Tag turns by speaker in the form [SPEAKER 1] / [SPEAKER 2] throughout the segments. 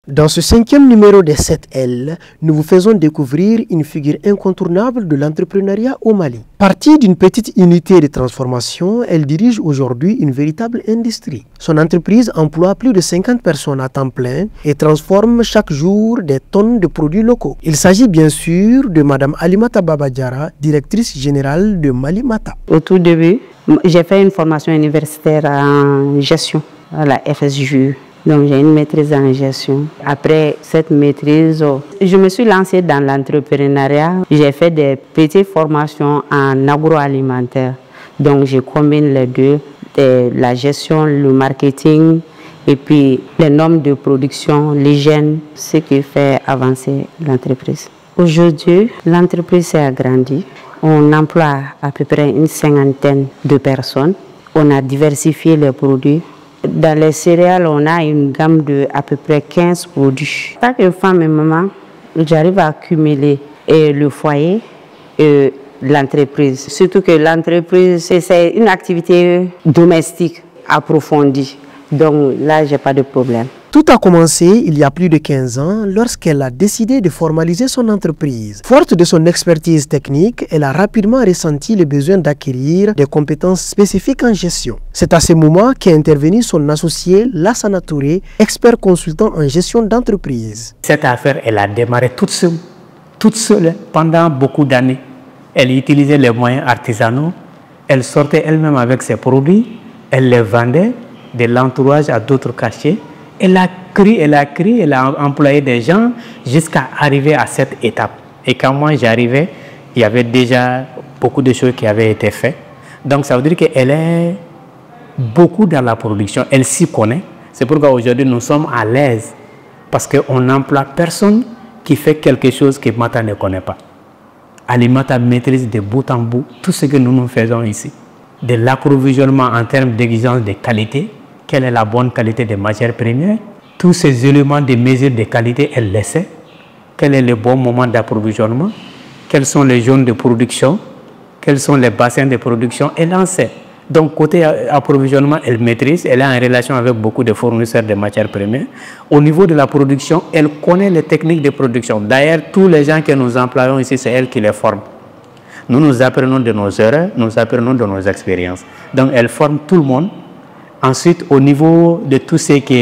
[SPEAKER 1] Dans ce 5e numéro des 7L, nous vous faisons découvrir une figure incontournable de l'entrepreneuriat au Mali. Partie d'une petite unité de transformation, elle dirige aujourd'hui une véritable industrie. Son entreprise emploie plus de 50 personnes à temps plein et transforme chaque jour des tonnes de produits locaux. Il s'agit bien sûr de Mme Alimata Babadiara, directrice générale de Malimata.
[SPEAKER 2] Au tout début, j'ai fait une formation universitaire en gestion à la FSJU. Donc j'ai une maîtrise en gestion. Après cette maîtrise, je me suis lancée dans l'entrepreneuriat. J'ai fait des petites formations en agroalimentaire. Donc je combine les deux, la gestion, le marketing et puis les normes de production, l'hygiène, ce qui fait avancer l'entreprise. Aujourd'hui, l'entreprise s'est agrandie. On emploie à peu près une 50aine de personnes. On a diversifié les produits. Dans les céréales, on a une gamme de à peu près 15 produits. Chaque femme et maman, j'arrive à accumuler le foyer et l'entreprise. Surtout que l'entreprise, c'est une activité domestique approfondie. Donc là, je n'ai pas de problème.
[SPEAKER 1] Tout a commencé il y a plus de 15 ans lorsqu'elle a décidé de formaliser son entreprise. Forte de son expertise technique, elle a rapidement ressenti le besoin d'acquérir des compétences spécifiques en gestion. C'est à ce moment qu'est intervenu son associé Lassana Touré, expert consultant en gestion d'entreprise.
[SPEAKER 3] Cette affaire, elle a démarré toute seule pendant beaucoup d'années. Elle utilisait les moyens artisanaux, elle sortait elle-même avec ses produits, elle les vendait de l'entourage à d'autres quartiers. Elle a employé des gens jusqu'à arriver à cette étape. Et quand moi j'arrivais, il y avait déjà beaucoup de choses qui avaient été faites. Donc ça veut dire qu'elle est beaucoup dans la production, elle s'y connaît. C'est pourquoi aujourd'hui nous sommes à l'aise parce qu'on n'emploie personne qui fait quelque chose que Mata ne connaît pas. Alimata maîtrise de bout en bout tout ce que nous faisons ici. De l'approvisionnement en termes d'exigence de qualité, quelle est la bonne qualité des matières premières, tous ces éléments de mesure de qualité, elle les sait. Quel est le bon moment d'approvisionnement, quelles sont les zones de production, quels sont les bassins de production, elle en sait. Donc côté approvisionnement, elle maîtrise, elle est en relation avec beaucoup de fournisseurs de matières premières. Au niveau de la production, elle connaît les techniques de production. D'ailleurs, tous les gens que nous employons ici, c'est elle qui les forme. Nous apprenons de nos erreurs, nous apprenons de nos expériences. Donc elle forme tout le monde. Ensuite, au niveau de tout ce qui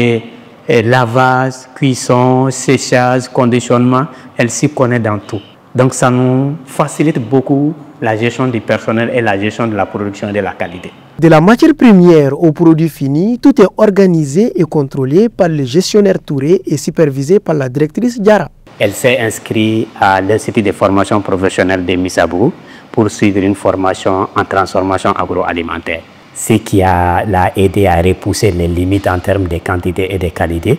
[SPEAKER 3] est lavage, cuisson, séchage, conditionnement, elle s'y connaît dans tout. Donc ça nous facilite beaucoup la gestion du personnel et la gestion de la production et de la qualité.
[SPEAKER 1] De la matière première au produit fini, tout est organisé et contrôlé par le gestionnaire Touré et supervisé par la directrice Diara.
[SPEAKER 3] Elle s'est inscrite à l'Institut de formation professionnelle de Missabougou pour suivre une formation en transformation agroalimentaire. Ce qui l'a aidé à repousser les limites en termes de quantité et de qualité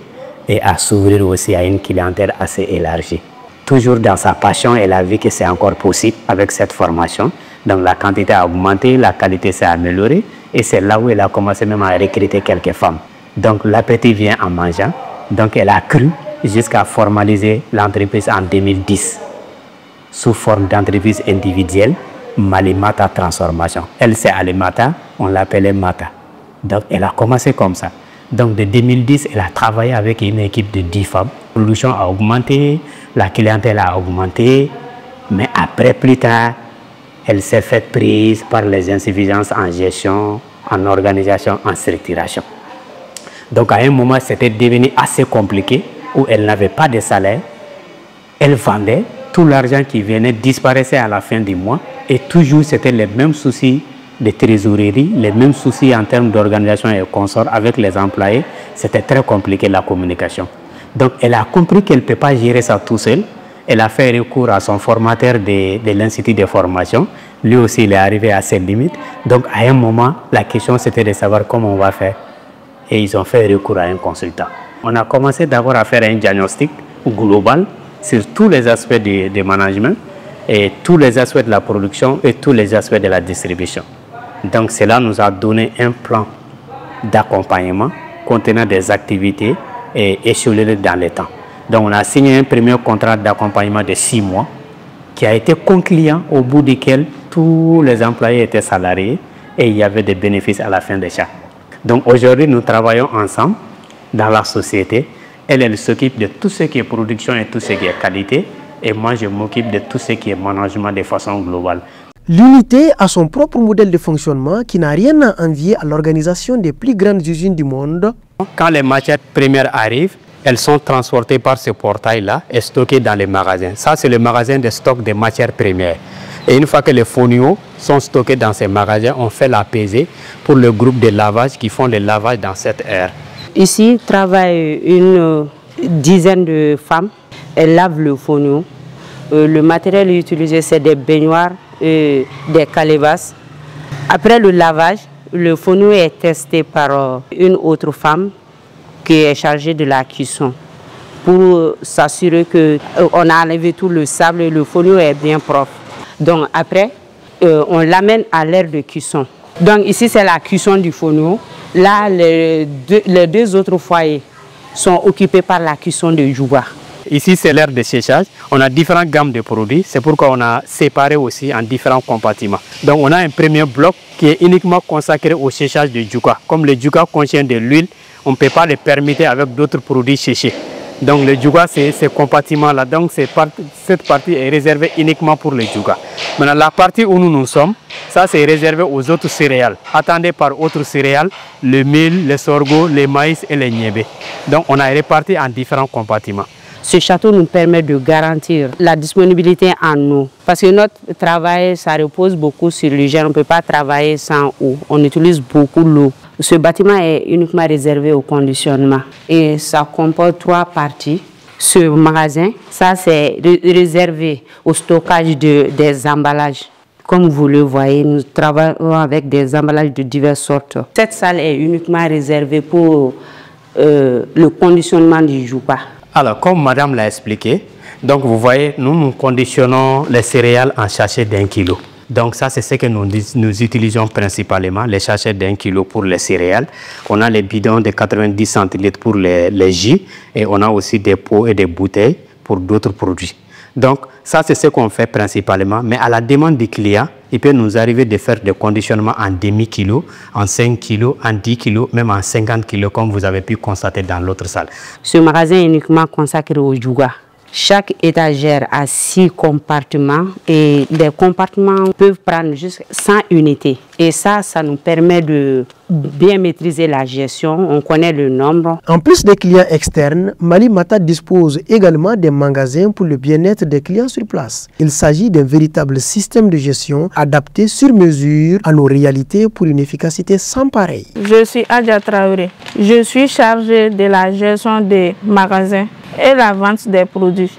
[SPEAKER 3] et à s'ouvrir aussi à une clientèle assez élargie. Toujours dans sa passion, elle a vu que c'est encore possible avec cette formation. Donc la quantité a augmenté, la qualité s'est améliorée et c'est là où elle a commencé même à recruter quelques femmes. Donc l'appétit vient en mangeant. Donc elle a cru jusqu'à formaliser l'entreprise en 2010 sous forme d'entreprise individuelle. Malimata Transformation. Elle, c'est Alimata, on l'appelait Mata. Donc, elle a commencé comme ça. Donc, de 2010, elle a travaillé avec une équipe de 10 femmes. La production a augmenté, la clientèle a augmenté, mais après, plus tard, elle s'est faite prise par les insuffisances en gestion, en organisation, en structuration. Donc, à un moment, c'était devenu assez compliqué, où elle n'avait pas de salaire, elle vendait, tout l'argent qui venait disparaissait à la fin du mois et toujours c'était les mêmes soucis de trésorerie, les mêmes soucis en termes d'organisation et consorts avec les employés. C'était très compliqué la communication. Donc elle a compris qu'elle ne peut pas gérer ça tout seul. Elle a fait recours à son formateur de l'Institut de formation. Lui aussi, il est arrivé à ses limites. Donc à un moment, la question c'était de savoir comment on va faire. Et ils ont fait recours à un consultant. On a commencé d'abord à faire un diagnostic global sur tous les aspects du management et tous les aspects de la production et tous les aspects de la distribution. Donc cela nous a donné un plan d'accompagnement contenant des activités et échelonnées dans le temps. Donc on a signé un premier contrat d'accompagnement de 6 mois qui a été concluant au bout duquel tous les employés étaient salariés et il y avait des bénéfices à la fin de chaque. Donc aujourd'hui nous travaillons ensemble dans la société Elle s'occupe de tout ce qui est production et tout ce qui est qualité. Et moi, je m'occupe de tout ce qui est management de façon globale.
[SPEAKER 1] L'unité a son propre modèle de fonctionnement qui n'a rien à envier à l'organisation des plus grandes usines du monde.
[SPEAKER 3] Quand les matières premières arrivent, elles sont transportées par ce portail-là et stockées dans les magasins. Ça, c'est le magasin de stock des matières premières. Et une fois que les foniaux sont stockés dans ces magasins, on fait la pesée pour le groupe de lavage qui font le lavage dans cette aire.
[SPEAKER 2] Ici, travaille une dizaine de femmes. Elles lavent le fonio. Le matériel utilisé, c'est des baignoires, des calebasses. Après le lavage, le fonio est testé par une autre femme qui est chargée de la cuisson pour s'assurer qu'on a enlevé tout le sable et le fonio est bien propre. Donc après, on l'amène à l'aire de cuisson. Donc ici, c'est la cuisson du fonio. Là, les deux autres foyers sont occupés par la cuisson de Djouba.
[SPEAKER 3] Ici, c'est l'aire de séchage. On a différentes gammes de produits. C'est pourquoi on a séparé aussi en différents compartiments. Donc, on a un premier bloc qui est uniquement consacré au séchage de Djouka. Comme le Djouka contient de l'huile, on ne peut pas le permettre avec d'autres produits séchés. Donc, le Djouka, c'est ce compartiment-là. Donc, cette partie est réservée uniquement pour le Djouka. Maintenant, la partie où nous sommes, ça, c'est réservé aux autres céréales. Attendez par autres céréales, le mil, le sorgho, le maïs et le niébé. Donc, on a réparti en différents compartiments.
[SPEAKER 2] Ce château nous permet de garantir la disponibilité en eau. Parce que notre travail, ça repose beaucoup sur l'hygiène. On ne peut pas travailler sans eau. On utilise beaucoup l'eau. Ce bâtiment est uniquement réservé au conditionnement. Et ça comporte 3 parties. Ce magasin, ça c'est réservé au stockage des emballages. Comme vous le voyez, nous travaillons avec des emballages de diverses sortes. Cette salle est uniquement réservée pour le conditionnement du Djouba.
[SPEAKER 3] Alors, comme madame l'a expliqué, donc vous voyez, nous conditionnons les céréales en sachets d'1 kilo. Donc ça, c'est ce que nous utilisons principalement, les sachets d'1 kilo pour les céréales. On a les bidons de 90 centilitres pour les jus et on a aussi des pots et des bouteilles pour d'autres produits. Donc ça, c'est ce qu'on fait principalement, mais à la demande du client, il peut nous arriver de faire des conditionnements en demi-kilo, en 5 kilos, en 10 kilos, même en 50 kilos, comme vous avez pu constater dans l'autre salle.
[SPEAKER 2] Ce magasin est uniquement consacré au Djouga. Chaque étagère a 6 compartiments et les compartiments peuvent prendre jusqu'à 100 unités. Et ça nous permet de bien maîtriser la gestion, on connaît le nombre.
[SPEAKER 1] En plus des clients externes, Mali Matat dispose également des magasins pour le bien-être des clients sur place. Il s'agit d'un véritable système de gestion adapté sur mesure à nos réalités pour une efficacité sans pareil.
[SPEAKER 4] Je suis Adja Traoré. Je suis chargée de la gestion des magasins et la vente des produits.